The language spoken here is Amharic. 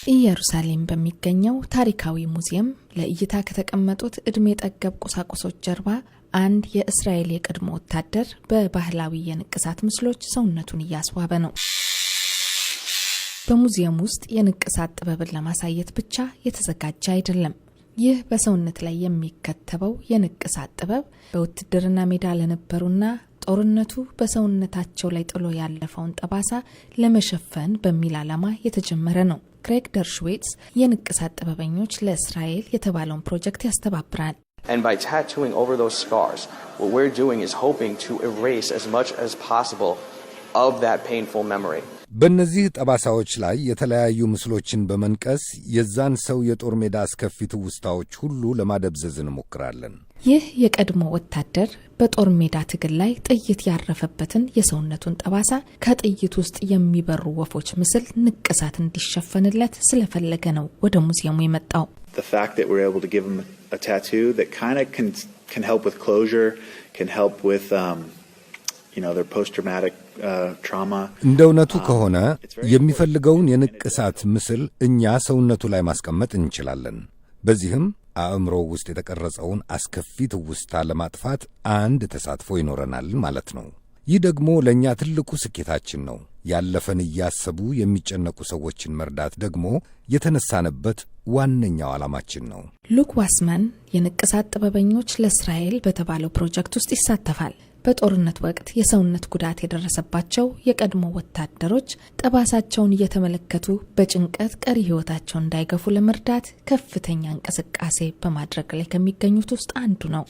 ኢየሩሳሌም በሚገኘው ታሪካዊ ሙዚየም ለእይታ ከተቀመጡት እድሜ ጠገብ ቁሳቁሶች ጀርባ አንድ የእስራኤል የቀድሞ ወታደር በባህላዊ የንቅሳት ምስሎች ሰውነቱን እያስዋበ ነው። በሙዚየም ውስጥ የንቅሳት ጥበብን ለማሳየት ብቻ የተዘጋጀ አይደለም። ይህ በሰውነት ላይ የሚከተበው የንቅሳት ጥበብ በውትድርና ሜዳ ለነበሩና ጦርነቱ በሰውነታቸው ላይ ጥሎ ያለፈውን ጠባሳ ለመሸፈን በሚል ዓላማ የተጀመረ ነው። ክሬግ ደርሽዌትስ የንቅሳት ጥበበኞች ለእስራኤል የተባለውን ፕሮጀክት ያስተባብራል። And by tattooing over those scars, what we're doing is hoping to erase as much as possible of that painful memory. በእነዚህ ጠባሳዎች ላይ የተለያዩ ምስሎችን በመንቀስ የዛን ሰው የጦር ሜዳ አስከፊ ትውስታዎች ሁሉ ለማደብዘዝ እንሞክራለን። ይህ የቀድሞ ወታደር በጦር ሜዳ ትግል ላይ ጥይት ያረፈበትን የሰውነቱን ጠባሳ ከጥይት ውስጥ የሚበሩ ወፎች ምስል ንቅሳት እንዲሸፈንለት ስለፈለገ ነው ወደ ሙዚየሙ የመጣው። The fact that we're able to give him a tattoo that kind of can help with closure, can help with their post-traumatic trauma. እንደ እውነቱ ከሆነ የሚፈልገውን የንቅሳት ምስል እኛ ሰውነቱ ላይ ማስቀመጥ እንችላለን። በዚህም አእምሮ ውስጥ የተቀረጸውን አስከፊ ትውስታ ለማጥፋት አንድ ተሳትፎ ይኖረናል ማለት ነው። ይህ ደግሞ ለእኛ ትልቁ ስኬታችን ነው። ያለፈን እያሰቡ የሚጨነቁ ሰዎችን መርዳት ደግሞ የተነሳንበት ዋነኛው ዓላማችን ነው። ሉክ ዋስማን የንቅሳት ጥበበኞች ለእስራኤል በተባለው ፕሮጀክት ውስጥ ይሳተፋል። በጦርነት ወቅት የሰውነት ጉዳት የደረሰባቸው የቀድሞ ወታደሮች ጠባሳቸውን እየተመለከቱ በጭንቀት ቀሪ ሕይወታቸውን እንዳይገፉ ለመርዳት ከፍተኛ እንቅስቃሴ በማድረግ ላይ ከሚገኙት ውስጥ አንዱ ነው።